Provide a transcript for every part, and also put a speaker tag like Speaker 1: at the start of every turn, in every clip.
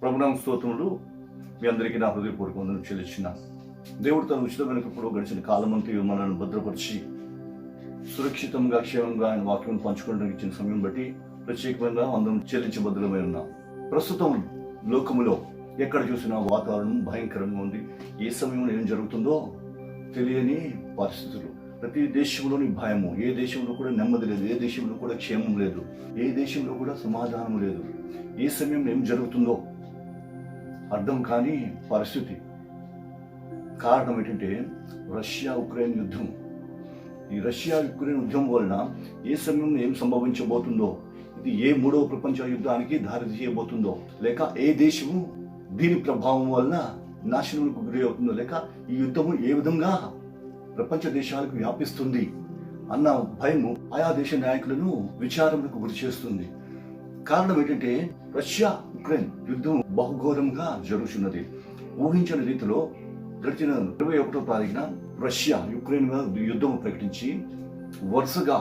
Speaker 1: ప్రభునామ స్తోత్రములు. మీ అందరికీ నా హృదయపూర్వక వందనాలు చెల్లిస్తున్నాను. దేవుడు తన ఉచితమైన కృపలో గడిచిన కాలమంతా మనల్ని భద్రపరిచి సురక్షితంగా క్షేమంగా ఆయన వాక్యం పంచుకోవడానికి ఇచ్చిన సమయం బట్టి ప్రత్యేకమైన వందనం చెల్లించబద్దులమై ఉన్నాం. ప్రస్తుతం లోకములో ఎక్కడ చూసినా వాతావరణం భయంకరంగా ఉంది. ఏ సమయంలో ఏం జరుగుతుందో తెలియని పరిస్థితులు. ప్రతి దేశంలోని భయము. ఏ దేశంలో కూడా నెమ్మది లేదు, ఏ దేశంలో కూడా క్షేమం లేదు, ఏ దేశంలో కూడా సమాధానం లేదు. ఏ సమయంలో ఏం జరుగుతుందో అర్థం కాని పరిస్థితి. కారణం ఏంటంటే రష్యా ఉక్రెయిన్ యుద్ధం. ఈ రష్యా ఉక్రెయిన్ యుద్ధం వలన ఏ సమయంలో ఏం సంభవించబోతుందో, ఇది ఏ మూడవ ప్రపంచ యుద్ధానికి దారి తీయబోతుందో, లేక ఏ దేశము దీని ప్రభావం వలన నాశనానికి గురి అవుతుందో, లేక ఈ యుద్ధము ఏ విధంగా ప్రపంచ దేశాలకు వ్యాపిస్తుంది అన్న భయము ఆయా దేశ నాయకులను విచారణకు గురి చేస్తుంది. కారణం ఏంటంటే రష్యా ఉక్రెయిన్ యుద్ధం బహుఘోరంగా జరుగుతున్నది. ఊహించిన రీతిలో గడిచిన 21వ తారీఖున రష్యా ఉక్రెయిన్ యుద్ధం ప్రకటించి వరుసగా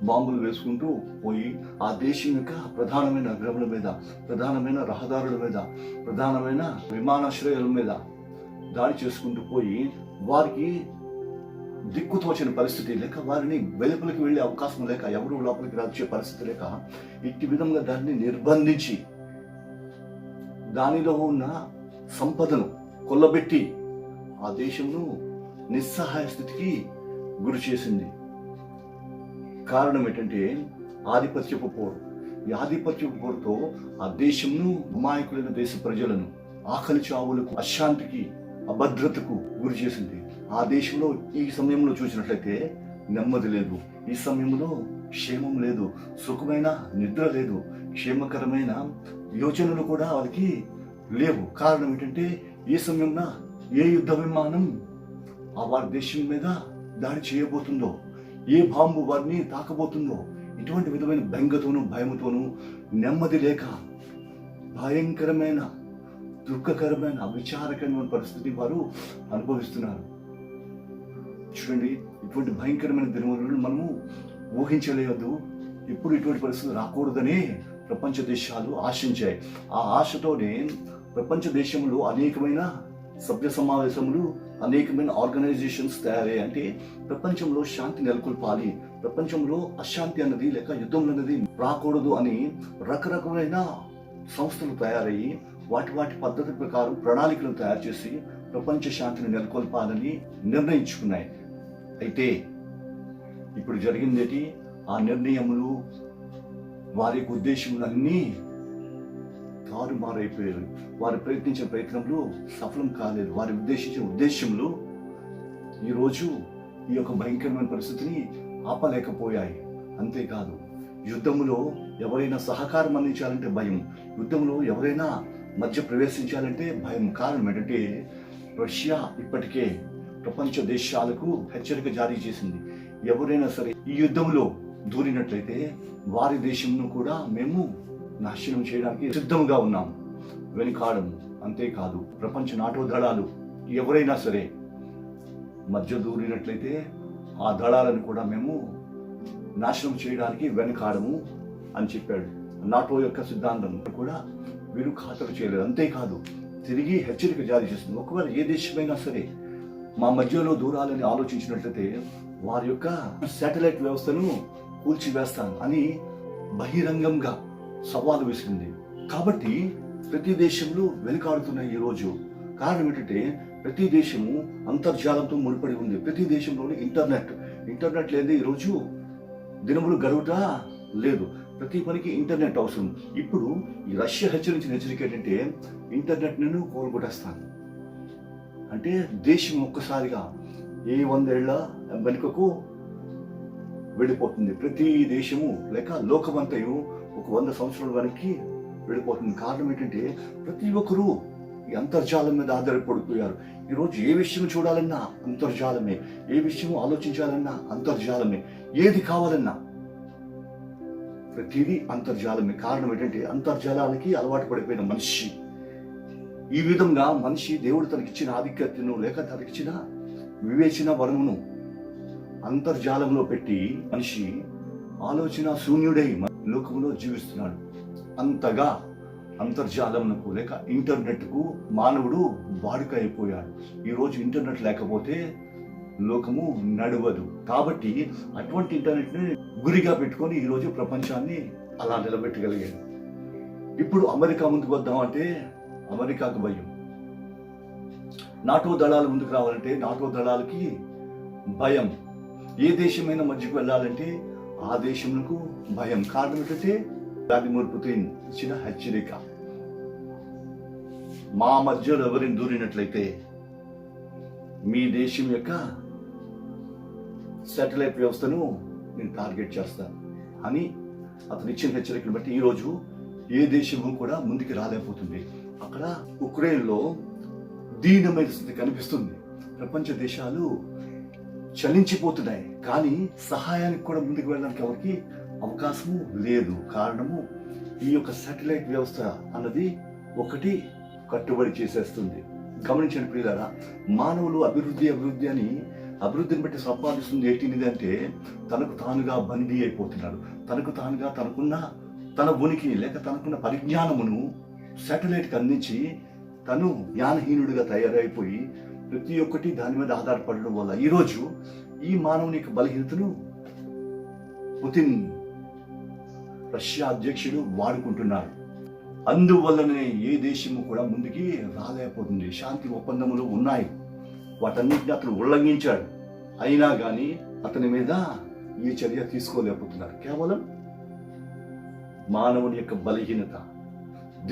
Speaker 1: బాంబులు వేసుకుంటూ పోయి ఆ దేశం యొక్క ప్రధానమైన నగరముల మీద, ప్రధానమైన రహదారుల మీద, ప్రధానమైన విమానాశ్రయాల మీద దాడి చేసుకుంటూ పోయి వారికి దిక్కుతోచిన పరిస్థితి లేక, వారిని వెలుపలికి వెళ్ళే అవకాశం లేక, ఎవరు లోపలికి రాచే పరిస్థితి లేక, ఇట్టి విధంగా దాన్ని నిర్బంధించి దానిలో ఉన్న సంపదను కొల్లబెట్టి ఆ దేశంను నిస్సహాయ స్థితికి గురి చేసింది. కారణం ఏంటంటే ఆధిపత్యపు పోరు. ఈ ఆధిపత్యపు పోరుతో ఆ దేశంను, అమాయకులైన దేశ ప్రజలను ఆకలి చావులకు, అశాంతికి, అభద్రతకు గురి చేసింది. ఆ దేశంలో ఈ సమయంలో చూసినట్లయితే నెమ్మది లేదు, ఈ సమయంలో క్షేమం లేదు, సుఖమైన నిద్ర లేదు, క్షేమకరమైన యోచనలు కూడా వారికి లేవు. కారణం ఏంటంటే ఏ సమయంలో ఏ యుద్ధ విమానం ఆ వారి దేశం మీద దాడి చేయబోతుందో, ఏ బాంబు వారిని తాకబోతుందో, ఇటువంటి విధమైన బెంగతోనూ భయముతోనూ నెమ్మది లేక భయంకరమైన, దుఃఖకరమైన, విచారకరమైన పరిస్థితి వారు అనుభవిస్తున్నారు. చూడండి, ఇటువంటి భయంకరమైన దినములను మనము ఊహించలేదు. ఇప్పుడు ఇటువంటి పరిస్థితులు రాకూడదని ప్రపంచ దేశాలు ఆశించాయి. ఆ ఆశతోనే ప్రపంచ దేశంలో అనేకమైన సభ్య సమావేశములు, అనేకమైన ఆర్గనైజేషన్స్ తయారయ్యాయి. అంటే ప్రపంచంలో శాంతి నెలకొల్పాలి, ప్రపంచంలో అశాంతి అన్నది లేక యుద్ధం అన్నది రాకూడదు అని రకరకమైన సంస్థలు తయారయ్యి వాటి పద్ధతి ప్రకారం ప్రణాళికలను తయారు చేసి ప్రపంచ శాంతిని నెలకొల్పాలని నిర్ణయించుకున్నాయి. అయితే ఇప్పుడు జరిగిందేంటి? ఆ నిర్ణయములు, వారి యొక్క ఉద్దేశములన్నీ తారుమారైపోయారు. వారు ప్రయత్నించిన ప్రయత్నంలో సఫలం కాలేదు. వారి ఉద్దేశించిన ఉద్దేశములు ఈరోజు ఈ యొక్క భయంకరమైన పరిస్థితిని ఆపలేకపోయాయి. అంతేకాదు, యుద్ధములో ఎవరైనా సహకారం అందించాలంటే భయం, యుద్ధంలో ఎవరైనా మధ్య ప్రవేశించాలంటే భయం. కారణం ఏంటంటే రష్యా ఇప్పటికే ప్రపంచ దేశాలకు హెచ్చరిక జారీ చేసింది. ఎవరైనా సరే ఈ యుద్ధంలో దూరినట్లయితే వారి దేశంను కూడా మేము నాశనం చేయడానికి సిద్ధంగా ఉన్నాము, వెనుకాడము. అంతేకాదు, ప్రపంచ నాటో దళాలు ఎవరైనా సరే మధ్య దూరినట్లయితే ఆ దళాలను కూడా మేము నాశనం చేయడానికి వెనుకాడము అని చెప్పాడు. నాటో యొక్క సిద్ధాంతం కూడా వీరు ఖాతరు చేయలేదు. అంతేకాదు, తిరిగి హెచ్చరిక జారీ చేస్తుంది. ఒకవేళ ఏ దేశమైనా సరే మా మధ్యలో దూరాలని ఆలోచించినట్లయితే వారి యొక్క శాటిలైట్ వ్యవస్థను కూల్చివేస్తాను అని బహిరంగంగా సవాలు విసిరింది. కాబట్టి ప్రతి దేశంలో వెనుకాడుతున్నాయి ఈరోజు. కారణం ఏంటంటే ప్రతి దేశము అంతర్జాలంతో ముడిపడి ఉంది. ప్రతి దేశంలోని ఇంటర్నెట్ లేదే ఈరోజు దినములు గడువుట లేదు. ప్రతి పనికి ఇంటర్నెట్ అవసరం. ఇప్పుడు ఈ రష్యా హెచ్చరించిన హెచ్చరిక ఏంటంటే ఇంటర్నెట్ నేను కోలుగొట్టేస్తాను అంటే దేశం ఒక్కసారిగా ఏ 100 ఏళ్ల వెనుకకు వెళ్ళిపోతుంది. ప్రతి దేశము లేక లోకమంతయు ఒక 100 సంవత్సరాల వెనక్కి వెళ్ళిపోతుంది. కారణం ఏంటంటే ప్రతి ఒక్కరూ ఈ అంతర్జాలం మీద ఆధారపడిపోయారు. ఈరోజు ఏ విషయం చూడాలన్నా అంతర్జాలమే, ఏ విషయం ఆలోచించాలన్నా అంతర్జాలమే, ఏది కావాలన్నా ప్రతిదీ అంతర్జాలమే. కారణం ఏంటంటే అంతర్జాలానికి అలవాటు పడిపోయిన మనిషి. ఈ విధంగా మనిషి దేవుడు తనకిచ్చిన ఆధిక్యతను లేక తనకిచ్చిన వివేచన వరమును అంతర్జాలంలో పెట్టి మనిషి ఆలోచన శూన్యుడై లోకంలో జీవిస్తున్నాడు. అంతగా అంతర్జాలమునకు లేక ఇంటర్నెట్కు మానవుడు వాడుక అయిపోయాడు. ఈరోజు ఇంటర్నెట్ లేకపోతే లోకము నడవదు. కాబట్టి అటువంటి ఇంటర్నెట్ని గురిగా పెట్టుకొని ఈరోజు ప్రపంచాన్ని అలా నిలబెట్టగలిగాడు. ఇప్పుడు అమెరికా ముందుకు వద్దామంటే అమెరికాకు భయం. నాటో దళాలు ముందుకు రావాలంటే నాటో దళాలకి భయం. ఏ దేశమైనా మధ్యకు వెళ్ళాలంటే ఆ దేశంకు భయం. కారణం ఏంటంటే వ్లాదిమిర్ పుతిన్ ఇచ్చిన హెచ్చరిక, మా మధ్యలో ఎవరిని దూరినట్లయితే మీ దేశం యొక్క శాటిలైట్ వ్యవస్థను నేను టార్గెట్ చేస్తాను అని అతను ఇచ్చిన హెచ్చరికను బట్టి ఈరోజు ఏ దేశము కూడా ముందుకు రాలేకపోతుంది. అక్కడ ఉక్రెయిన్లో దీనమైన స్థితి కనిపిస్తుంది. ప్రపంచ దేశాలు చలించిపోతున్నాయి, కానీ సహాయానికి కూడా ముందుకు వెళ్ళడానికి ఎవరికి అవకాశము లేదు. కారణము ఈ యొక్క శాటిలైట్ వ్యవస్థ అన్నది ఒకటి కట్టుబడి చేసేస్తుంది. గమనించండి ప్రియులారా, మానవులు అభివృద్ధి అని అభివృద్ధిని బట్టి సంపాదిస్తుంది ఏంటిది అంటే తనకు తానుగా బందీ అయిపోతున్నాడు. తనకు తానుగా తన ఉనికి లేక తనకున్న పరిజ్ఞానమును శాటిలైట్కి అందించి తను జ్ఞానహీనుడిగా తయారైపోయి ప్రతి ఒక్కటి దాని మీద ఆధారపడడం వల్ల ఈరోజు ఈ మానవుని యొక్క బలహీనతను పుతిన్ రష్యా అధ్యక్షుడు వాడుకుంటున్నాడు. అందువల్లనే ఏ దేశము కూడా ముందుకి రాలేకపోతుంది. శాంతి ఒప్పందములు ఉన్నాయి, వాటన్నిటిని అతను ఉల్లంఘించాడు. అయినా కానీ అతని మీద ఏ చర్య తీసుకోలేకపోతున్నారు. కేవలం మానవుని యొక్క బలహీనత,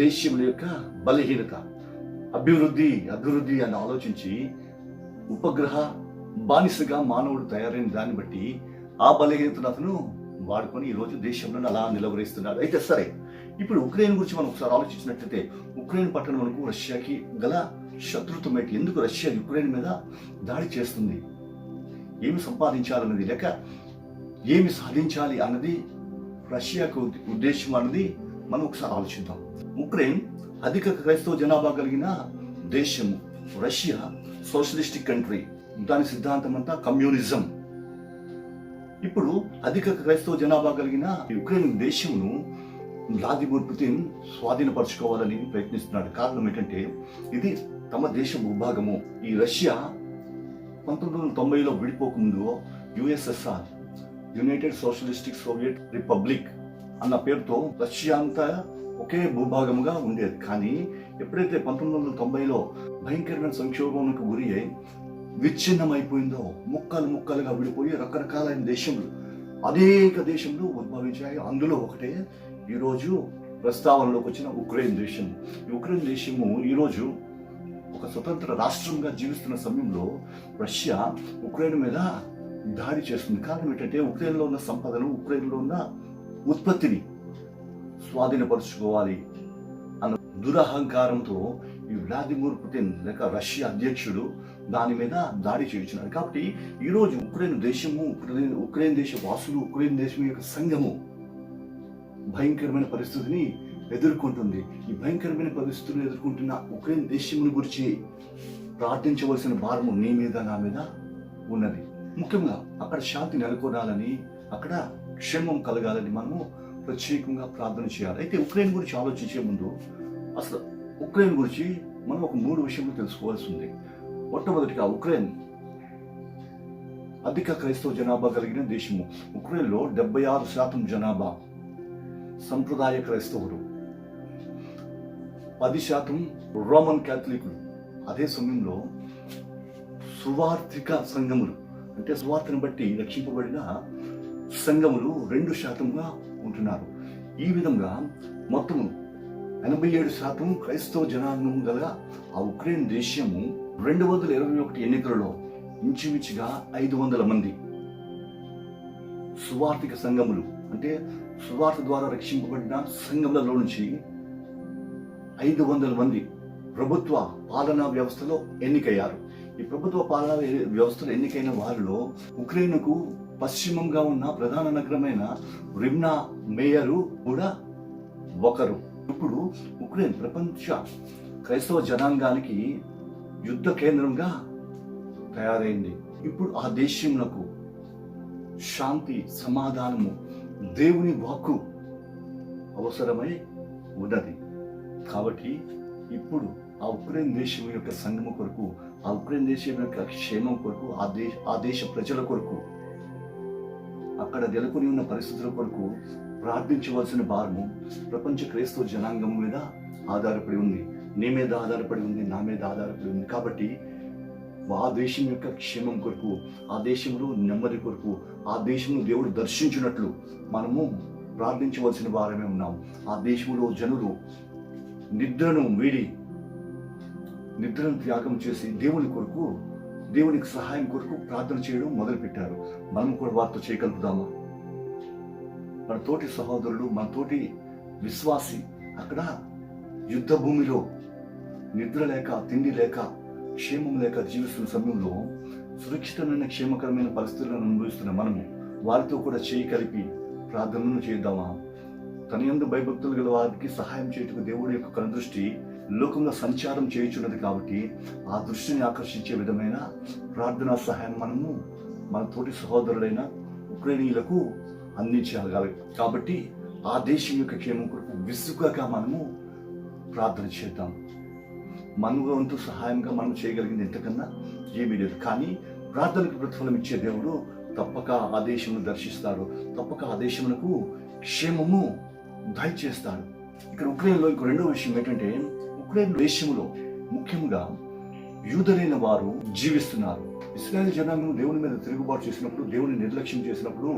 Speaker 1: దేశముల యొక్క బలహీనత, అభివృద్ధి అని ఆలోచించి ఉపగ్రహ బానిసగా మానవుడు తయారైన దాన్ని బట్టి ఆ బలహీనతను అతను వాడుకొని ఈరోజు దేశంలో అలా నిలవరేస్తున్నాడు. అయితే సరే, ఇప్పుడు ఉక్రెయిన్ గురించి మనం ఒకసారి ఆలోచించినట్లయితే ఉక్రెయిన్ పట్టణం మనకు రష్యాకి గల శత్రుత్వం ఏంటి? ఎందుకు రష్యా ఉక్రెయిన్ మీద దాడి చేస్తుంది? ఏమి సంపాదించాలన్నది లేక ఏమి సాధించాలి అన్నది రష్యాకు ఉద్దేశం అన్నది మనం ఒకసారి ఆలోచిద్దాం. ఉక్రెయిన్ అధిక క్రైస్తవ జనాభా కలిగిన దేశము. రష్యా సోషలిస్టిక్ కంట్రీ, దాని సిద్ధాంతం అంతా కమ్యూనిజం. ఇప్పుడు అధిక క్రైస్తవ జనాభా కలిగిన ఉక్రెయిన్ దేశమును వ్లాదిమిర్ పుతిన్ స్వాధీనపరచుకోవాలని ప్రయత్నిస్తున్నాడు. కారణం ఏంటంటే ఇది తమ దేశ భూభాగము. ఈ రష్యా 1990లో విడిపోకముందు USSR, United Socialistic Soviet Republic అన్న పేరుతో రష్యా అంతా ఒకే భూభాగముగా ఉండేది. కానీ ఎప్పుడైతే 1990లో భయంకరమైన సంక్షోభంకు గురి అయి విచ్ఛిన్నమైపోయిందో, ముక్కలుగా విడిపోయి రకరకాలైన దేశములు, అనేక దేశంలో ఉద్భవించాయి. అందులో ఒకటే ఈరోజు ప్రస్తావనలోకి వచ్చిన ఉక్రెయిన్ దేశం. ఈ ఉక్రెయిన్ దేశము ఈరోజు ఒక స్వతంత్ర రాష్ట్రంగా జీవిస్తున్న సమయంలో రష్యా ఉక్రెయిన్ మీద దాడి చేస్తుంది. కారణం ఏంటంటే ఉక్రెయిన్లో ఉన్న సంపదను, ఉక్రెయిన్లో ఉన్న ఉత్పత్తిని స్వాధీనపరుచుకోవాలి అన్న దురహంకారంతో ఈ వ్లాదిమిర్ పుతిన్ లేక రష్యా అధ్యక్షుడు దాని మీద దాడి చేయించినాడు. కాబట్టి ఈరోజు ఉక్రెయిన్ దేశము, ఉక్రెయిన్ దేశ వాసులు, ఉక్రెయిన్ దేశం యొక్క సంఘము భయంకరమైన పరిస్థితిని ఎదుర్కొంటుంది. ఈ భయంకరమైన పరిస్థితులను ఎదుర్కొంటున్న ఉక్రెయిన్ దేశముని గురించి ప్రార్థించవలసిన భారము నీ మీద, నా మీద ఉన్నది. ముఖ్యంగా అక్కడ శాంతి నెలకొనాలని, అక్కడ క్షేమం కలగాలని మనము ప్రత్యేకంగా ప్రార్థన చేయాలి. అయితే ఉక్రెయిన్ గురించి ఆలోచించే ముందు అసలు ఉక్రెయిన్ గురించి మనం ఒక 3 విషయాలు తెలుసుకోవాల్సి ఉంది. మొట్టమొదటిగా ఉక్రెయిన్ అధిక క్రైస్తవ జనాభా కలిగిన దేశము. ఉక్రెయిన్లో 76% జనాభా సంప్రదాయ క్రైస్తవులు, 10% రోమన్ క్యాథలికులు. అదే సమయంలో సువార్థిక సంఘములు, అంటే సువార్తను బట్టి రక్షింపబడిన సంఘములు 2%గా ఉంటున్నారు. ఈ విధంగా మొత్తము 87% క్రైస్తవ జనాంగం గల ఆ ఉక్రెయిన్ దేశము 221 ఎన్నికలలో ఇంచుమించుగా 500 మంది సువార్థిక సంఘములు, అంటే సువార్త ద్వారా రక్షింపబడిన సంఘములలో నుంచి 500 మంది ప్రభుత్వ పాలనా వ్యవస్థలో ఎన్నికయ్యారు. ఈ ప్రభుత్వ పాలనా వ్యవస్థలో ఎన్నికైన వారిలో ఉక్రెయిన్కు పశ్చిమంగా ఉన్న ప్రధాన నగరమైన రివ్నా మేయరు కూడా ఒకరు. ఇప్పుడు ఉక్రెయిన్ ప్రపంచ క్రైస్తవ జనాంగానికి యుద్ధ కేంద్రంగా తయారైంది. ఇప్పుడు ఆ దేశంలో శాంతి, సమాధానము, దేవుని వాక్కు అవసరమై ఉన్నది. కాబట్టి ఇప్పుడు ఆ ఉక్రెయిన్ దేశం యొక్క సంఘము కొరకు, ఆ ఉక్రెయిన్ దేశం యొక్క క్షేమం కొరకు, ఆ దేశ ప్రజల కొరకు, అక్కడ నెలకొని ఉన్న పరిస్థితుల కొరకు ప్రార్థించవలసిన భారము ప్రపంచ క్రైస్తవ జనాంగం మీద ఆధారపడి ఉంది. నీ మీద ఆధారపడి ఉంది, నా మీద ఆధారపడి ఉంది. కాబట్టి ఆ దేశం యొక్క క్షేమం కొరకు, ఆ దేశంలో నెమ్మది కొరకు, ఆ దేశంలో దేవుడు దర్శించినట్లు మనము ప్రార్థించవలసిన వారమే ఉన్నాం. ఆ దేశంలో జనులు నిద్రను త్యాగం చేసి దేవుని కొరకు, దేవునికి సహాయం కొరకు ప్రార్థన చేయడం మొదలుపెట్టారు. మనం కూడా వారితో చేయగలుగుతామా? మన తోటి సహోదరులు, మన తోటి విశ్వాసి అక్కడ యుద్ధ భూమిలో నిద్ర లేక, తిండి లేక, క్షేమం లేక జీవిస్తున్న సమయంలో సురక్షితమైన క్షేమకరమైన పరిస్థితులను అనుభవిస్తున్న మనము వారితో కూడా చేయి కలిపి ప్రార్థనను చేద్దామా? తన యందు భయభక్తులు గల వారికి సహాయం చేయటకు దేవుడి యొక్క కనుదృష్టి లోకంలో సంచారం చేయుచున్నది. కాబట్టి ఆ దృష్టిని ఆకర్షించే విధమైన ప్రార్థనా సహాయం మనము మన తోటి సహోదరులైన ఉక్రెయినీయులకు అందించాలి. కాబట్టి ఆ దేశం యొక్క క్షేమం కొరకు విసుగగా మనము ప్రార్థన చేద్దాం. మన వంతు సహాయంగా మనం చేయగలిగింది ఎంతకన్నా ఏమీ లేదు. కానీ ప్రార్థనకు ప్రతిఫలం ఇచ్చే దేవుడు తప్పక ఆ దేశమును దర్శిస్తాడు, తప్పక ఆ దేశమునకు క్షేమము దయచేస్తాడు. ఇక్కడ ఉక్రెయిన్లో ఇంకో రెండో విషయం ఏంటంటే, ఉక్రెయిన్ దేశంలో ముఖ్యంగా యూదులైన వారు జీవిస్తున్నారు. ఇశ్రాయేలు జనాంగం దేవుని మీద తిరుగుబాటు చేసినప్పుడు, దేవుని నిర్లక్ష్యం చేసినప్పుడు,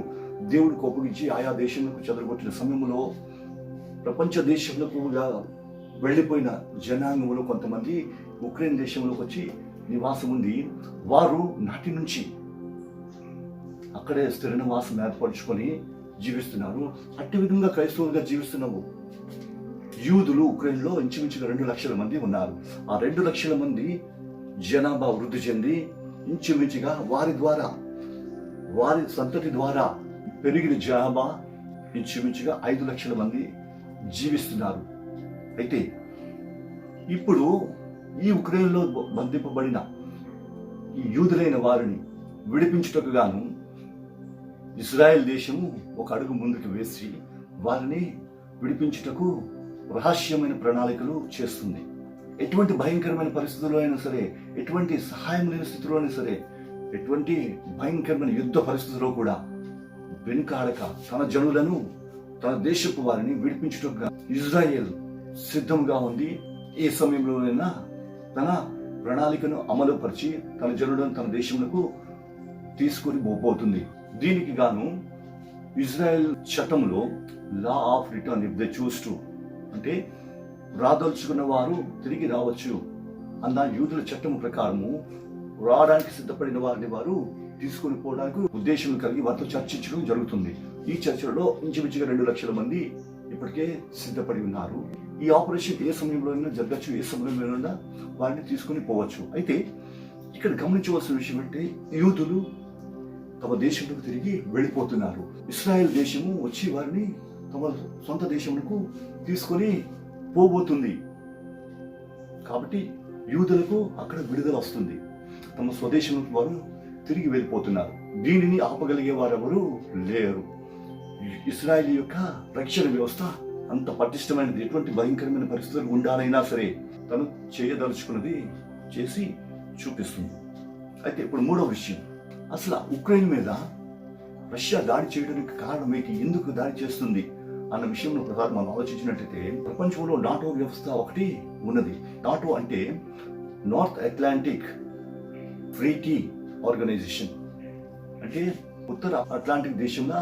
Speaker 1: దేవుడు కోపగించి ఆయా దేశంలోకి చెదరగొట్టిన సమయంలో ప్రపంచ దేశంలోకి వెళ్ళిపోయిన జనాంగంలో కొంతమంది ఉక్రెయిన్ దేశంలోకి వచ్చి నివాసం ఉంది. వారు నాటి నుంచి అక్కడే స్థిర నివాసం ఏర్పరచుకొని జీవిస్తున్నారు. అట్టి విధంగా క్రైస్తవులుగా జీవిస్తున్నాము. యూదులు ఉక్రెయిన్లో ఇంచుమించుగా 2 లక్షల మంది ఉన్నారు. ఆ 2 లక్షల మంది జనాభా వృద్ధి చెంది ఇంచుమించుగా వారి సంతతి ద్వారా పెరిగిన జనాభా ఇంచుమించుగా 5 లక్షల మంది జీవిస్తున్నారు. అయితే ఇప్పుడు ఈ ఉక్రెయిన్లో బంధింపబడిన ఈ యూదులైన వారిని విడిపించుటకు గాను ఇజ్రాయెల్ దేశము ఒక అడుగు ముందుకు వేసి వారిని విడిపించుటకు రహస్యమైన ప్రణాళికలు చేస్తుంది. ఎటువంటి భయంకరమైన పరిస్థితుల్లో అయినా సరే, ఎటువంటి సహాయం లేని స్థితిలో అయినా సరే, ఎటువంటి భయంకరమైన యుద్ధ పరిస్థితుల్లో కూడా వెనుకాడక తన జనులను, తన దేశపు వారిని విడిపించుటకు ఇజ్రాయెల్ సిద్ధంగా ఉంది. ఏ సమయంలోనైనా తన ప్రణాళికను అమలుపరిచి తన జనులను తన దేశంలో తీసుకొని పోతుంది. దీనికి గాను ఇజ్రాయెల్ చట్టంలో law of return if they choose to, అంటే రాదలుచుకున్న వారు తిరిగి రావచ్చు అన్న యూదుల చట్టం ప్రకారము రావడానికి సిద్ధపడిన వారిని వారు తీసుకొని పోవడానికి ఉద్దేశం కలిగి వారితో చర్చించడం జరుగుతుంది. ఈ చర్చలలో ఇంచుమించుగా 2 లక్షల మంది ఇప్పటికే సిద్ధపడి ఉన్నారు. ఈ ఆపరేషన్ ఏ సమయంలోనైనా జరగచ్చు, ఏ సమయంలోనైనా వారిని తీసుకొని పోవచ్చు. అయితే ఇక్కడ గమనించవలసిన విషయం అంటే, యూదులు తమ దేశంలోకి తిరిగి వెళ్ళిపోతున్నారు. ఇశ్రాయేల్ దేశము వచ్చి వారిని తమ సొంత దేశమునకు తీసుకొని పోబోతుంది. కాబట్టి యూదులకు అక్కడ విడుదల వస్తుంది. తమ స్వదేశంలోకి వారు తిరిగి వెళ్ళిపోతున్నారు. దీనిని ఆపగలిగే వారెవరూ లేరు. ఇశ్రాయేల్ యొక్క రక్షణ వ్యవస్థ అంత పటిష్టమైనది. ఎటువంటి భయంకరమైన పరిస్థితులు ఉండాలైనా సరే తను చేయదలుచుకున్నది చేసి చూపిస్తుంది. అయితే ఇప్పుడు మూడవ విషయం, అసలు ఉక్రెయిన్ మీద రష్యా దాడి చేయడానికి కారణం ఏంటి, ఎందుకు దాడి చేస్తుంది అన్న విషయంలో ప్రధానం మనం ఆలోచించినట్లయితే, ప్రపంచంలో నాటో వ్యవస్థ ఒకటి ఉన్నది. నాటో అంటే నార్త్ అట్లాంటిక్ ట్రీటీ ఆర్గనైజేషన్, అంటే ఉత్తర అట్లాంటిక్ దేశంలో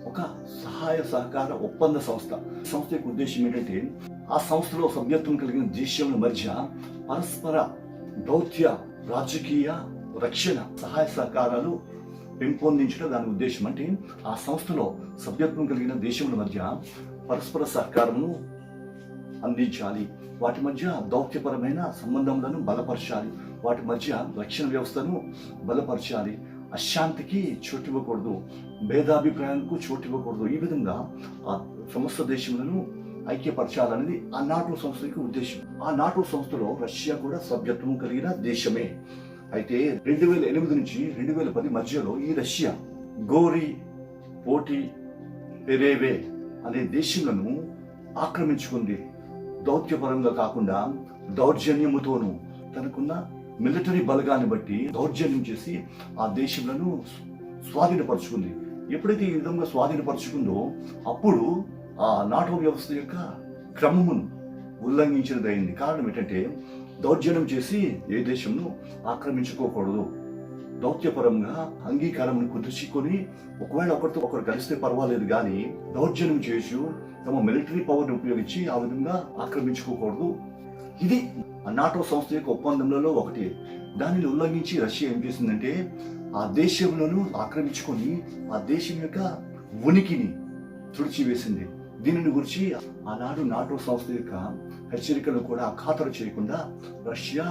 Speaker 1: ఒక సహాయ సహకార ఒప్పంద సంస్థ. సంస్థ యొక్క ఉద్దేశం ఏంటంటే, ఆ సంస్థలో సభ్యత్వం కలిగిన దేశాల మధ్య పరస్పర దౌత్య, రాజకీయ, రక్షణ సహాయ సహకారాలు పెంపొందించడం దాని ఉద్దేశం. అంటే ఆ సంస్థలో సభ్యత్వం కలిగిన దేశముల మధ్య పరస్పర సహకారమును అందించాలి, వాటి మధ్య దౌత్యపరమైన సంబంధములను బలపరచాలి, వాటి మధ్య రక్షణ వ్యవస్థను బలపరచాలి, అశాంతికి చోటివ్వకూడదు, భేదాభిప్రాయాలకు చోటివ్వకూడదు. ఈ విధంగా ఆ సమస్త దేశములను ఐక్యపరచాలనేది ఆ నాటో సంస్థ యొక్క ఉద్దేశం. ఆ నాటో సంస్థలో రష్యా కూడా సభ్యత్వం కలిగిన దేశమే. అయితే 2008 నుంచి 2010 మధ్యలో ఈ రష్యా గోరి పోటీ పెరేవే అనే దేశంలను ఆక్రమించుకుంది. దౌత్యపరంగా కాకుండా దౌర్జన్యముతోనూ తనకున్న మిలిటరీ బలగాన్ని బట్టి దౌర్జన్యం చేసి ఆ దేశంలో స్వాధీనపరుచుకుంది. ఎప్పుడైతే ఈ విధంగా స్వాధీనపరుచుకుందో అప్పుడు ఆ నాటో వ్యవస్థ యొక్క క్రమమును ఉల్లంఘించినదైంది. కారణం ఏంటంటే దౌర్జన్యం చేసి ఏ దేశంను ఆక్రమించుకోకూడదు. దౌత్యపరంగా అంగీకారం కుదుర్చుకొని ఒకవేళ ఒకరితో ఒకరు కలిస్తే పర్వాలేదు, కానీ దౌర్జన్యం చేసి తమ మిలిటరీ పవర్ని ఉపయోగించి ఆ విధంగా ఆక్రమించుకోకూడదు. ఇది నాటో సంస్థ యొక్క ఒప్పందంలో ఒకటి. దానిని ఉల్లంఘించి రష్యా ఏం చేసిందంటే ఆ దేశంలోనూ ఆక్రమించుకొని ఆ దేశం యొక్క ఉనికిని తుడిచివేసింది. దీనిని గురించి ఆనాడు నాటో సంస్థ యొక్క హెచ్చరికలను కూడా ఖాతరు చేయకుండా రష్యా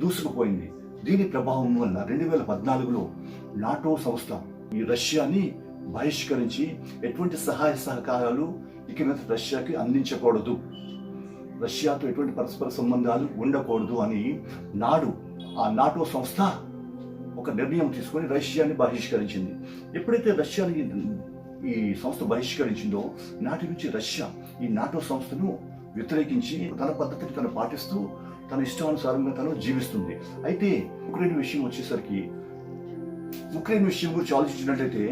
Speaker 1: దూసుకుపోయింది. దీని ప్రభావం వల్ల 2014లో నాటో సంస్థ ఈ రష్యాని బహిష్కరించి ఎటువంటి సహాయ సహకారాలు ఇక మీద రష్యాకి అందించకూడదు, రష్యాతో ఎటువంటి పరస్పర సంబంధాలు ఉండకూడదు అని ఆ నాటో సంస్థ ఒక నిర్ణయం తీసుకొని రష్యాని బహిష్కరించింది. ఎప్పుడైతే రష్యాని ఈ సంస్థ బహిష్కరించిందో నాటి నుంచి రష్యా ఈ నాటో సంస్థను వ్యతిరేకించి తన పద్ధతిని తను పాటిస్తూ తన ఇష్టానుసారంగా తను జీవిస్తుంది. అయితే ఉక్రెయిన్ విషయం వచ్చేసరికి ఉక్రెయిన్ విషయం గురించి ఆలోచించినట్లయితే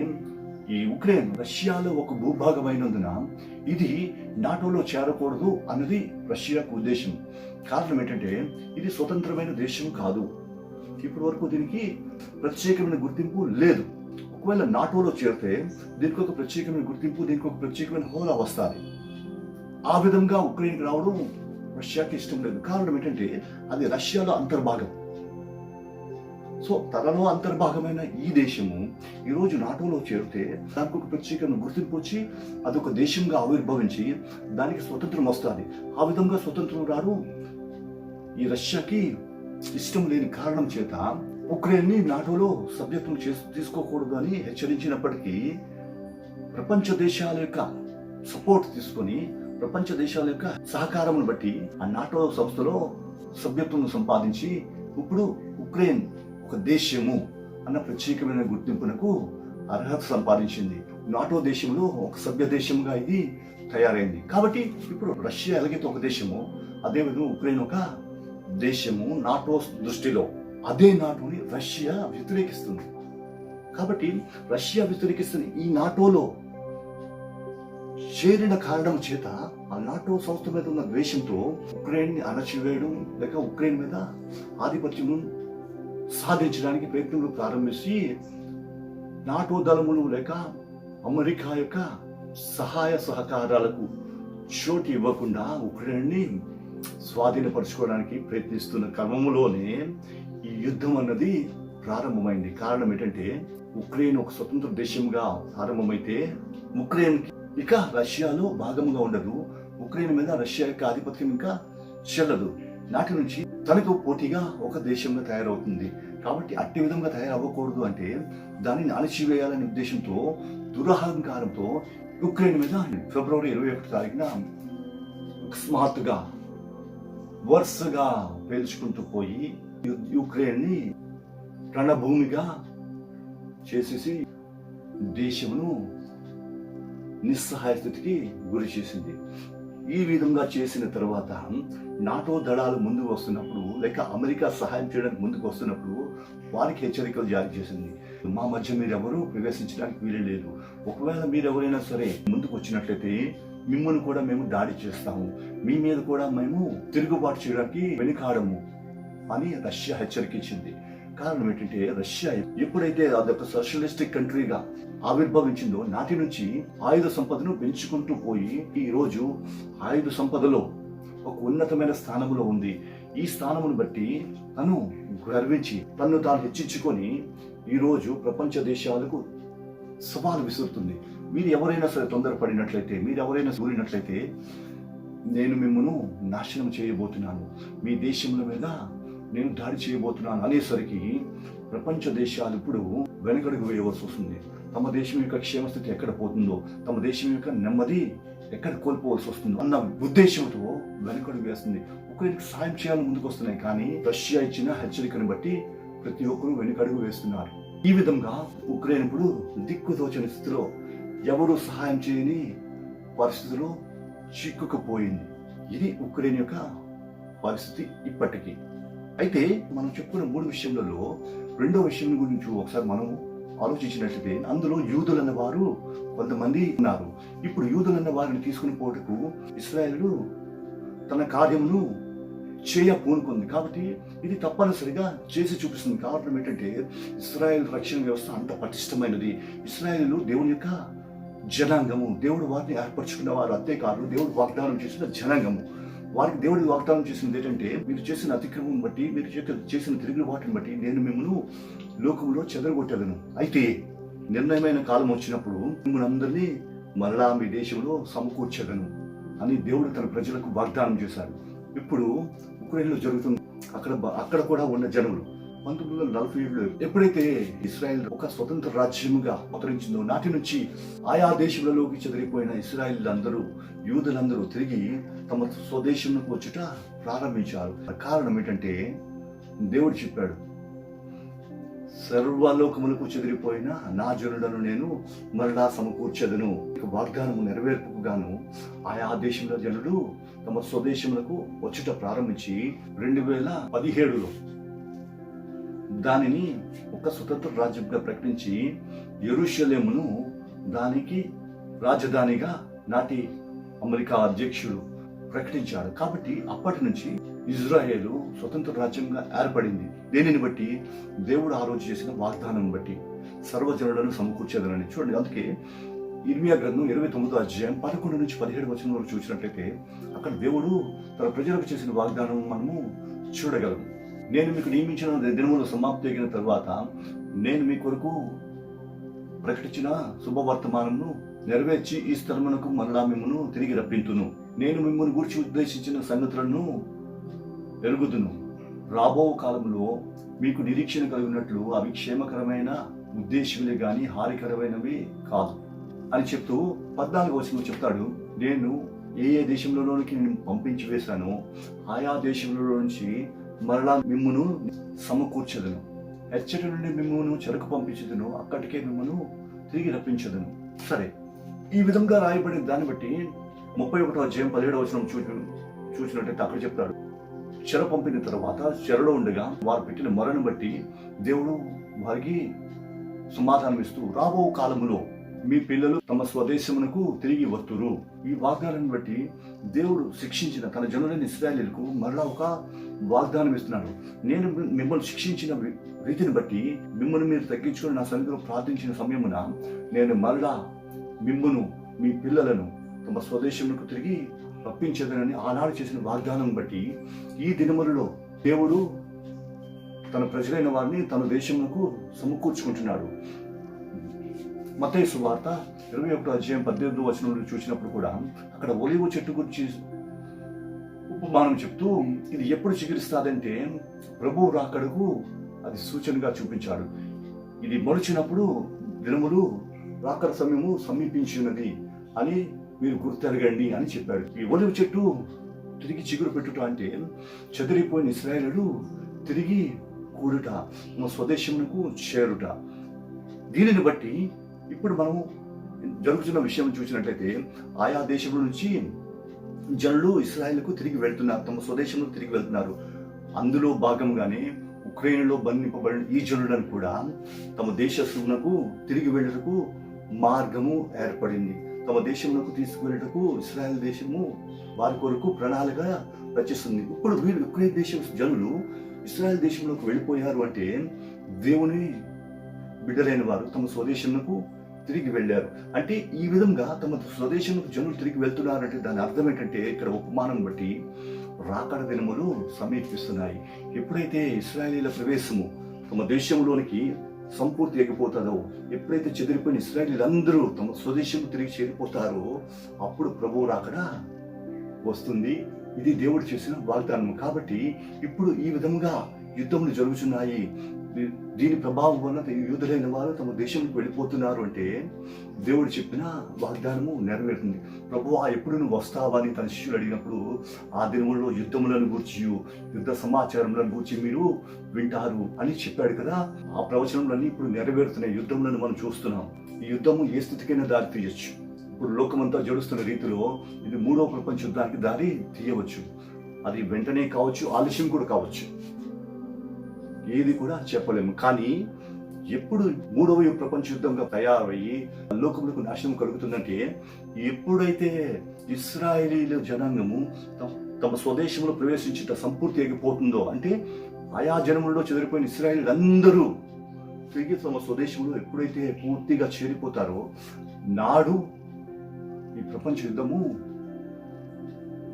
Speaker 1: ఈ ఉక్రెయిన్ రష్యాలో ఒక భూభాగమైనందున ఇది నాటోలో చేరకూడదు అన్నది రష్యాకు ఉద్దేశం. కారణం ఏంటంటే ఇది స్వతంత్రమైన దేశం కాదు. ఇప్పటి వరకు దీనికి ప్రత్యేకమైన గుర్తింపు లేదు. ఒకవేళ నాటోలో చేరితే దీనికి ఒక ప్రత్యేకమైన గుర్తింపు, దీనికి ఒక ప్రత్యేకమైన హోదా వస్తుంది. ఆ విధంగా ఉక్రెయిన్కి రావడం రష్యాకి ఇష్టం లేదు. కారణం ఏంటంటే అది రష్యాలో అంతర్భాగం. సో తనలో అంతర్భాగమైన ఈ దేశము ఈరోజు నాటోలో చేరితే దానికి ఒక ప్రత్యేకమైన గుర్తింపు వచ్చి అదొక దేశంగా ఆవిర్భవించి దానికి స్వతంత్రం వస్తుంది. ఆ విధంగా స్వతంత్రం రాడు ఈ రష్యాకి ఇష్టం లేని కారణం చేత ఉక్రెయిన్ని నాటోలో సభ్యత్వం తీసుకోకూడదు అని హెచ్చరించినప్పటికీ ప్రపంచ దేశాల యొక్క సపోర్ట్ తీసుకొని ప్రపంచ దేశాల యొక్క సహకారం బట్టి ఆ నాటో సంస్థలో సభ్యత్వం సంపాదించి ఇప్పుడు ఉక్రెయిన్ ఒక దేశము అన్న ప్రత్యేకమైన గుర్తింపునకు అర్హత సంపాదించింది. నాటో దేశంలో ఒక సభ్య దేశంగా ఇది తయారైంది. కాబట్టి ఇప్పుడు రష్యా ఎలాగైతే ఒక దేశమో అదేవిధంగా ఉక్రెయిన్ ఒక దేశము నాటో దృష్టిలో. అదే నాటోని రష్యా వ్యతిరేకిస్తుంది. కాబట్టి రష్యా వ్యతిరేకిస్తున్న ఈ నాటోలో చేరిన కారణం చేత ఆ నాటో సంస్థ మీద ఉన్న ద్వేషంతో ఉక్రెయిన్ ని అణచివేయడం లేక ఉక్రెయిన్ మీద ఆధిపత్యం సాధించడానికి ప్రయత్నాలు ప్రారంభించి నాటో దళములు లేక అమెరికా యొక్క సహాయ సహకారాలకు చోటు ఇవ్వకుండా ఉక్రెయిన్ ని స్వాధీనపరచుకోవడానికి ప్రయత్నిస్తున్న క్రమంలోనే ఈ యుద్ధం అన్నది ప్రారంభమైంది. కారణం ఏంటంటే ఉక్రెయిన్ ఒక స్వతంత్ర దేశంగా ప్రారంభమైతే ఉక్రెయిన్ ఇక రష్యాలో భాగంగా ఉండదు. ఉక్రెయిన్ మీద రష్యా యొక్క ఆధిపత్యం ఇంకా చెల్లదు. నాటి నుంచి తనకు పోటీగా ఒక దేశంగా తయారవుతుంది. కాబట్టి అట్టి విధంగా తయారవ్వకూడదు అంటే దానిని అణచివేయాలనే ఉద్దేశంతో దురహంకారంతో ఉక్రెయిన్ మీద ఫిబ్రవరి 21 తారీఖున అకస్మాత్తుగా వరుసగా పేల్చుకుంటూ పోయి యుక్రెయిన్ ని రణభూమిగా చేసేసి దేశమును నిస్సహాయ స్థితికి గురి చేసింది. ఈ విధంగా చేసిన తర్వాత నాటో దళాలు ముందుకు వస్తున్నప్పుడు లేక అమెరికా సహాయం చేయడానికి ముందుకు వస్తున్నప్పుడు వారికి హెచ్చరికలు జారీ చేసింది. మా మధ్య మీరెవరూ ప్రవేశించడానికి వీలు లేదు. ఒకవేళ మీరెవరైనా సరే ముందుకు వచ్చినట్లయితే మిమ్మల్ని కూడా మేము దాడి చేస్తాము, మీ మీద కూడా మేము తిరుగుబాటు చేయడానికి వెనుకాడము అని రష్యా హెచ్చరికించింది. కారణం ఏంటంటే రష్యా ఎప్పుడైతే అదొక సోషలిస్టిక్ కంట్రీగా ఆవిర్భవించిందో నాటి నుంచి ఆయుధ సంపదను పెంచుకుంటూ పోయి ఈ రోజు ఆయుధ సంపదలో ఒక ఉన్నతమైన స్థానంలో ఉంది. ఈ స్థానమును బట్టి తను గర్వించి తన్ను తాను హెచ్చించుకొని ఈ రోజు ప్రపంచ దేశాలకు సవాలు విసురుతుంది. మీరు ఎవరైనా సరే తొందరపడినట్లయితే, మీరు ఎవరైనా సూరినట్లయితే నేను మిమ్మల్ని నాశనం చేయబోతున్నాను, మీ దేశముల మీద నేను దాడి చేయబోతున్నాను అనేసరికి ప్రపంచ దేశాలు ఇప్పుడు వెనకడుగు వేయవలసి వస్తుంది. తమ దేశం యొక్క క్షేమస్థితి ఎక్కడ పోతుందో, తమ దేశం యొక్క నెమ్మది ఎక్కడ కోల్పోవలసి వస్తుందో అన్న ఉద్దేశంతో వెనకడుగు వేస్తుంది. ఒకరికి సాయం చేయాలని ముందుకు వస్తున్నాయి, కానీ రష్యా ఇచ్చిన హెచ్చరికను బట్టి ప్రతి ఒక్కరూ వెనకడుగు వేస్తున్నారు. ఈ విధంగా ఉక్రెయిన్ ఇప్పుడు దిక్కుతోచని స్థితిలో ఎవరు సహాయం చేయని పరిస్థితిలో చిక్కుకుపోయింది. ఇది ఉక్రెయిన్ యొక్క పరిస్థితి ఇప్పటికీ. అయితే మనం చెప్పుకున్న 3 విషయములలో రెండో విషయం గురించి ఒకసారి మనం ఆలోచించినట్లయితే, అందులో యూదులన్న వారు కొంతమంది ఉన్నారు. ఇప్పుడు యూదులన్న వారిని తీసుకుని పోటకు ఇశ్రాయేలు తన కార్యమును పూనుకుంది. కాబట్టి ఇది తప్పనిసరిగా చేసి చూపిస్తుంది. కారణం ఏంటంటే, ఇశ్రాయేల్ రక్షణ వ్యవస్థ అంత పటిష్టమైనది. ఇశ్రాయేలు దేవుని యొక్క జనాంగము, దేవుడు వారిని ఏర్పరచుకున్న వారు, అంతేకాదు దేవుడు వాగ్దానం చేసిన జనాంగము. వారికి దేవుడు వాగ్దానం చేసింది ఏంటంటే, మీరు చేసిన అతిక్రమం బట్టి, మీరు చేసిన తిరుగుల వాటిని బట్టి నేను మిమ్మల్ని లోకంలో చెదరగొట్టేదను. అయితే నిర్ణయమైన కాలం వచ్చినప్పుడు మిమ్మల్ని అందరినీ మరలా మీ దేశంలో సమకూర్చేదను అని దేవుడు తన ప్రజలకు వాగ్దానం చేశాడు. ఇప్పుడు ఉక్రెయిన్లో జరుగుతుంది. అక్కడ కూడా ఉన్న జనులు 1947లో ఎప్పుడైతే ఇశ్రాయేల్ ఒక స్వతంత్ర రాజ్యముగా అవతరించిందో, నాటి నుంచి ఆయా దేశములలోకి చెదిరిపోయిన ఇశ్రాయేల్ అందరూ, యూదులందరూ తిరిగి తమ స్వదేశంలోకి వచ్చుట ప్రారంభించారు. కారణం ఏంటంటే, దేవుడు చెప్పాడు, సర్వలోకములకు చెదిరిపోయిన నా జనులను నేను మరలా సమకూర్చెదను. వాగ్దానము నెరవేర్పుకు గాను ఆయా దేశంలో జనులు తమ స్వదేశములకు వచ్చుట ప్రారంభించి 2017లో దానిని ఒక స్వతంత్ర రాజ్యంగా ప్రకటించి యెరూషలేమును దానికి రాజధానిగా నాటి అమెరికా అధ్యక్షుడు ప్రకటించాడు. కాబట్టి అప్పటి నుంచి ఇజ్రాయేలు స్వతంత్ర రాజ్యంగా ఏర్పడింది. దేనిని బట్టి? దేవుడు ఆ రోజు చేసిన వాగ్దానం బట్టి, సర్వజనులను సమకూర్చేదనని. చూడండి, అందుకే ఇర్మియా గ్రంథం 29వ అధ్యాయం 11 నుంచి 17 వచనం వరకు చూసినట్లయితే, అక్కడ దేవుడు తన ప్రజలకు చేసిన వాగ్దానం మనము చూడగలము. నేను మీకు నియమించిన దినములు సమాప్తి అయిన తర్వాత నేను మీ కొరకు ప్రకటించిన శుభవర్తమానమును నెరవేర్చి ఈ స్థలమునకు మరలా మిమ్మల్ని తిరిగి రప్పింతును. నేను మిమ్మల్ని గురించి ఉద్దేశించిన సంగతులను ఎరుగుదును. రాబో కాలంలో మీకు నిరీక్షణ కలిగినట్లు అవి క్షేమకరమైన ఉద్దేశములే గాని హానికరమైనవి కాదు అని చెప్తూ 14వ వచనంలో చెప్తాడు, నేను ఏ దేశంలోనికి నేను పంపించి వేశానో ఆయా దేశంలో నుంచి మరలా మిమ్మును సమకూర్చదును. ఎచ్చటి నుండి మిమ్మును చెరకు పంపించదును, అక్కడికే మిమ్మును తిరిగి రప్పించదును. సరే, ఈ విధంగా రాయబడిన దాన్ని బట్టి 31వ అధ్యాయం 17వ వచనం చూసినట్టయితే అక్కడ చెప్తాడు, చెర పంపిన తర్వాత చెరలో ఉండగా వారు పెట్టిన మొరను బట్టి దేవుడు వారికి సమాధానం ఇస్తూ, రాబో కాలములో మీ పిల్లలు తమ స్వదేశమునకు తిరిగి వస్తురు. ఈ వాగ్దానాన్ని బట్టి దేవుడు శిక్షించిన తన జనులైన ఇశ్రాయేలుకు మరలా ఒక వాగ్దానం ఇస్తున్నాడు. నేను మిమ్మల్ని శిక్షించిన రీతిని బట్టి మిమ్మల్ని మీరు తగ్గించుకుని నా సన్నిధిలో ప్రార్థించిన సమయమున నేను మరలా మిమ్మును మీ పిల్లలను తమ స్వదేశమునకు తిరిగి రప్పించదనని ఆనాడు చేసిన వాగ్దానం బట్టి ఈ దినములలో దేవుడు తన ప్రజలైన వారిని తన దేశమునకు సమకూర్చుకుంటున్నాడు. మత్తయి సువార్త 21వ అధ్యాయం 18వ వచనం చూసినప్పుడు కూడా అక్కడ ఒలీవ చెట్టు గురించి ఉపమానం చెప్తూ, ఇది ఎప్పుడు చిగురిస్తాదంటే ప్రభువు రాకడకు అది సూచనగా చూపించాడు. ఇది మొలిచినప్పుడు దినములు రాకడ సమయము సమీపించినది అని మీరు గుర్తెరగండి అని చెప్పాడు. ఈ ఒలివ చెట్టు తిరిగి చిగురు పెట్టుట అంటే చెదిరిపోయిన ఇశ్రాయేలు తిరిగి కూడుట, మన స్వదేశమునకు చేరుట. దీనిని బట్టి ఇప్పుడు మనం జరుగుతున్న విషయం చూసినట్లయితే, ఆయా దేశముల నుంచి జనులు ఇశ్రాయేలుకు తిరిగి వెళ్తున్నారు, తమ స్వదేశంలో తిరిగి వెళ్తున్నారు. అందులో భాగంగానే ఉక్రెయిన్లో బంధింపబడిన ఈ జనులను కూడా తమ దేశమునకు తిరిగి వెళ్ళటకు మార్గము ఏర్పడింది. తమ దేశంలోకి తీసుకువెళ్ళటకు ఇశ్రాయేల్ దేశము వారి కొరకు ప్రణాళిక రచిస్తుంది. ఇప్పుడు వీళ్ళు ఉక్రెయిన్ దేశం జనులు ఇశ్రాయేల్ దేశంలోకి వెళ్ళిపోయారు అంటే దేవుని బిడ్డలైన వారు తమ స్వదేశంకు తిరిగి వెళ్ళారు. అంటే ఈ విధంగా తమ స్వదేశంకు జనులు తిరిగి వెళ్తున్నారంటే దాని అర్థం ఏంటంటే, ఇక్కడ ఉపమానం బట్టి రాకడ దినములు సమీపిస్తున్నాయి. ఎప్పుడైతే ఇశ్రాయేలీల ప్రవేశము తమ దేశంలోనికి సంపూర్తి ఎగిపోతుందో, ఎప్పుడైతే చెదిరిపోయిన ఇశ్రాయేలీలందరూ తమ స్వదేశం తిరిగి చేరిపోతారో అప్పుడు ప్రభువు రాకడ వస్తుంది. ఇది దేవుడు చేసిన వాగ్దానం. కాబట్టి ఇప్పుడు ఈ విధంగా యుద్ధములు జరుగుతున్నాయి. దీని ప్రభావం వల్ల యూదులైన వారు తమ దేశంలోకి వెళ్ళిపోతున్నారు అంటే దేవుడు చెప్పిన వాగ్దానము నెరవేరుతుంది. ప్రభువా ఎప్పుడు నువ్వు వస్తావని తన శిష్యులు అడిగినప్పుడు, ఆ దినములలో యుద్ధములను గూర్చి, యుద్ధ సమాచారములను గూర్చి మీరు వింటారు అని చెప్పాడు కదా. ఆ ప్రవచనములన్నీ ఇప్పుడు నెరవేరుతున్నాయి. యుద్ధములను మనం చూస్తున్నాం. ఈ యుద్ధము ఏ స్థితికైనా దారి తీయచ్చు. ఇప్పుడు లోకమంతా జడుస్తున్న రీతిలో ఇది 3వ ప్రపంచ యుద్ధానికి దారి తీయవచ్చు. అది వెంటనే కావచ్చు, ఆలస్యం కూడా కావచ్చు, ఏది కూడా చెప్పలేము. కానీ ఎప్పుడు 3వ ప్రపంచ యుద్ధంగా తయారయ్యి లోకములకు నాశనం కలుగుతుందంటే, ఎప్పుడైతే ఇశ్రాయేలీల జనాంగము తమ స్వదేశంలో ప్రవేశించుట సంపూర్తి అయిపోతుందో, అంటే ఆయా జనములలో చెదిరిపోయిన ఇశ్రాయేలీలందరూ తిరిగి తమ స్వదేశంలో ఎప్పుడైతే పూర్తిగా చేరిపోతారో నాడు ఈ ప్రపంచ యుద్ధము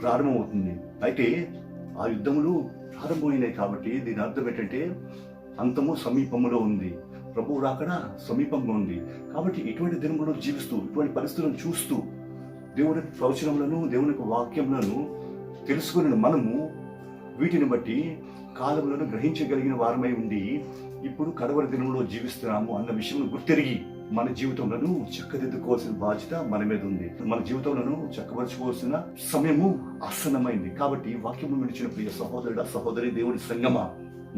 Speaker 1: ప్రారంభమవుతుంది. అయితే ఆ యుద్ధములు ప్రారంభమైనాయి కాబట్టి దీని అర్థం ఏంటంటే అంతము సమీపములో ఉంది, ప్రభువు రాకడ సమీపంగా ఉంది. కాబట్టి ఇటువంటి దినములలో జీవిస్తూ, ఇటువంటి పరిస్థితులను చూస్తూ, దేవుని ప్రవచనములను, దేవుని వాక్యములను తెలుసుకుని మనము వీటిని బట్టి కాలములను గ్రహించగలిగిన వారమై ఉండి ఇప్పుడు కడవరి దినంలో జీవిస్తున్నాము అన్న విషయం గుర్తెరిగి మన జీవితంలో చక్కదిద్దుకోవాల్సిన బాధ్యత మన మీద ఉంది. మన జీవితంలో చక్కపరచుకోవాల్సిన సమయము ఆసన్నమైంది. కాబట్టి వాక్యము విడిచిన ప్రియ సహోదరుడ, సహోదరి, దేవుని సంగమా,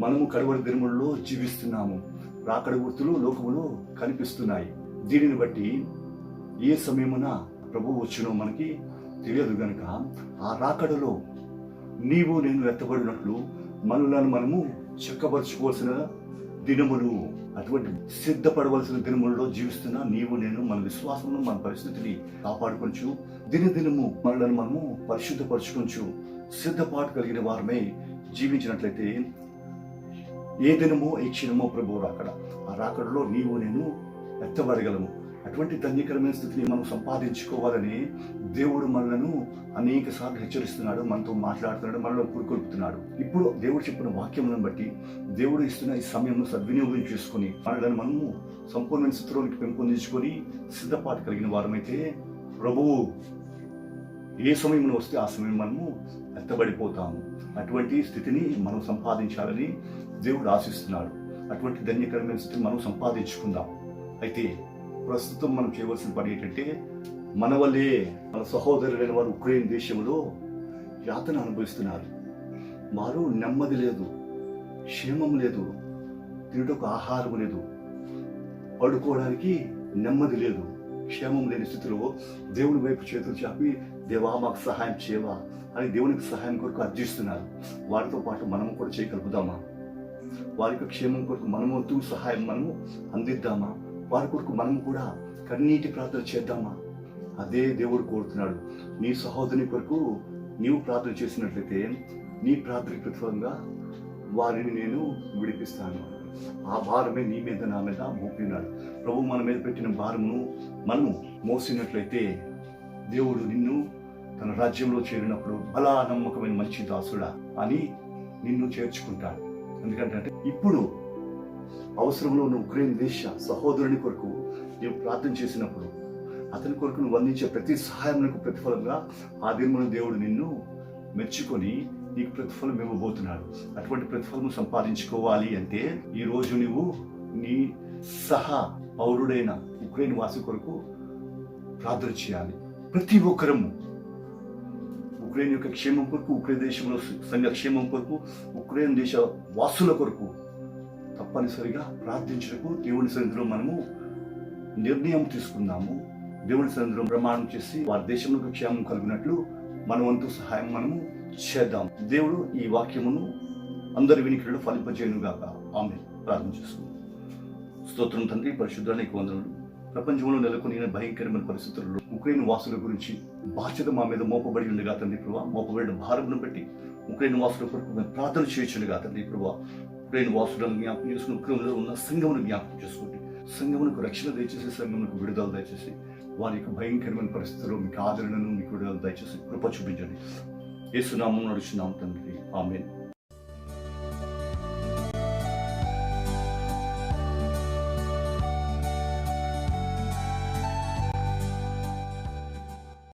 Speaker 1: మనము కడవరి దినములలో జీవిస్తున్నాము. రాకడ గుర్తులు లోకములో కనిపిస్తున్నాయి. దీనిని బట్టి ఏ సమయమున ప్రభువు వచ్చునో మనకి తెలియదు గనుక ఆ రాకడలో నీవు నేను ఎత్తబడినట్లు మనలను మనము చక్కపరచుకోవాల్సిన దినములు, అటువంటి సిద్ధపడవలసిన దినములలో జీవిస్తున్నా నీవు నేను మన విశ్వాసమును, మన పరిస్థితిని కాపాడుకొంచు, దినదినము మనలను మనము పరిశుద్ధపరచుకొంచు సిద్ధపాటు కలిగిన వారమై జీవించినట్లయితే ఏ దినమో ఏ క్షణమో ప్రభువు రాకడ, ఆ రాకడలో నీవు నేను ఎత్తబడగలము. అటువంటి ధన్యకరమైన స్థితిని మనం సంపాదించుకోవాలని దేవుడు మనలను అనేక సార్లు హెచ్చరిస్తున్నాడు, మనతో మాట్లాడుతున్నాడు, మనలో పురుకొల్పుతున్నాడు. ఇప్పుడు దేవుడు చెప్పిన వాక్యములను బట్టి దేవుడు ఇస్తున్న ఈ సమయంలో సద్వినియోగం చేసుకుని మనలను మనము సంపూర్ణ స్థితిలోనికి పెంపొందించుకొని సిద్ధపాటు కలిగిన వారమైతే ప్రభువు ఏ సమయంలో వస్తే ఆ సమయం మనము ఎత్తబడిపోతాము. అటువంటి స్థితిని మనం సంపాదించాలని దేవుడు ఆశిస్తున్నాడు. అటువంటి ధన్యకరమైన స్థితిని మనం సంపాదించుకుందాం. అయితే ప్రస్తుతం మనం చేయవలసిన పని ఏంటంటే, మన వల్లే మన సహోదరులైన వారు ఉక్రెయిన్ దేశంలో యాతన అనుభవిస్తున్నారు. వారు నెమ్మది లేదు, క్షేమం లేదు, తినటకు ఆహారం లేదు, పడుకోవడానికి నెమ్మది లేదు, క్షేమం లేని స్థితిలో దేవుని వైపు చేతులు చాపి దేవా మాకు సహాయం చేయవా అని దేవునికి సహాయం కొరకు అర్జిస్తున్నారు. వారితో పాటు మనం కూడా చేయగలుగుదామా? వారి యొక్క క్షేమం కొరకు మనము సహాయం మనము అందిద్దామా? వారి కొరకు మనము కూడా కన్నీటి ప్రార్థన చేద్దామా? అదే దేవుడు కోరుతున్నాడు. నీ సహోదరుని కొరకు నీవు ప్రార్థన చేసినట్లయితే నీ ప్రార్థనకి ప్రతిఫలంగా వారిని నేను విడిపిస్తాను. ఆ భారమే నీ మీద నా మీద మోపినాడు. ప్రభు మన మీద పెట్టిన భారమును మనము మోసినట్లయితే దేవుడు నిన్ను తన రాజ్యంలో చేరినప్పుడు అలా నమ్మకమైన మంచి దాసుడా అని నిన్ను చేర్చుకుంటాడు. ఎందుకంటే ఇప్పుడు అవసరంలో ఉన్న ఉక్రెయిన్ దేశ సహోదరుని కొరకు నీవు ప్రార్థన చేసినప్పుడు అతని కొరకు నువ్వు అందించే ప్రతి సహాయంకు ప్రతిఫలంగా ఆ దినమున దేవుడు నిన్ను మెచ్చుకొని నీకు ప్రతిఫలం ఇవ్వబోతున్నాడు. అటువంటి ప్రతిఫలం సంపాదించుకోవాలి అంటే ఈ రోజు నువ్వు నీ సహా పౌరుడైన ఉక్రెయిన్ వాసి కొరకు ప్రార్థన చేయాలి. ప్రతి ఒక్కరము ఉక్రెయిన్ యొక్క క్షేమం కొరకు, ఉక్రెయిన్ దేశంలో సంఘ క్షేమం కొరకు, ఉక్రెయిన్ దేశ వాసుల కొరకు తప్పనిసరిగా ప్రార్థించడానికి దేవుని సన్నిధిలో మనము నిర్ణయం తీసుకుందాము. దేవుని సన్నిధిలో ప్రమాణం చేసి వారి దేశంలో క్షేమం కలిగినట్లు మన వంతు సహాయం మనము చేద్దాం. దేవుడు ఈ వాక్యమును అందరి వినికిడిలో ఫలింపజేయునుగాక. ఆమేన్. ప్రార్థన చేసుకుందాం. స్తోత్రం తండ్రి, పరిశుద్ధ నీకు వందనములు. ప్రపంచంలో నెలకొనిన భయంకరమైన పరిస్థితుల్లో ఉక్రెయిన్ వాసుల గురించి బాధ్యత మా మీద మోపబడి ఉండగా తండ్రి ప్రభా, మోపబడిన భారమును బట్టి ఉక్రెయిన్ వాసుల కొరకు మేము ప్రార్థన చేయొచ్చునుగా తండ్రి ప్రభా. ఉక్రెయిన్ వాసులను జ్ఞాపకం చేసుకుని ఉక్రెయిన్లో ఉన్న సంఘమును జ్ఞాపకం చేసుకోండి. సంఘమునకు రక్షణ దయచేసి, సంఘమునకు విడుదల దయచేసి, వారి యొక్క భయంకరమైన పరిస్థితుల్లో మీకు ఆదరణను, మీకు విడుదల దయచేసి కృప చూపించండి. యేసు నామమున నడుచున్నాము తండ్రి. ఆమేన్.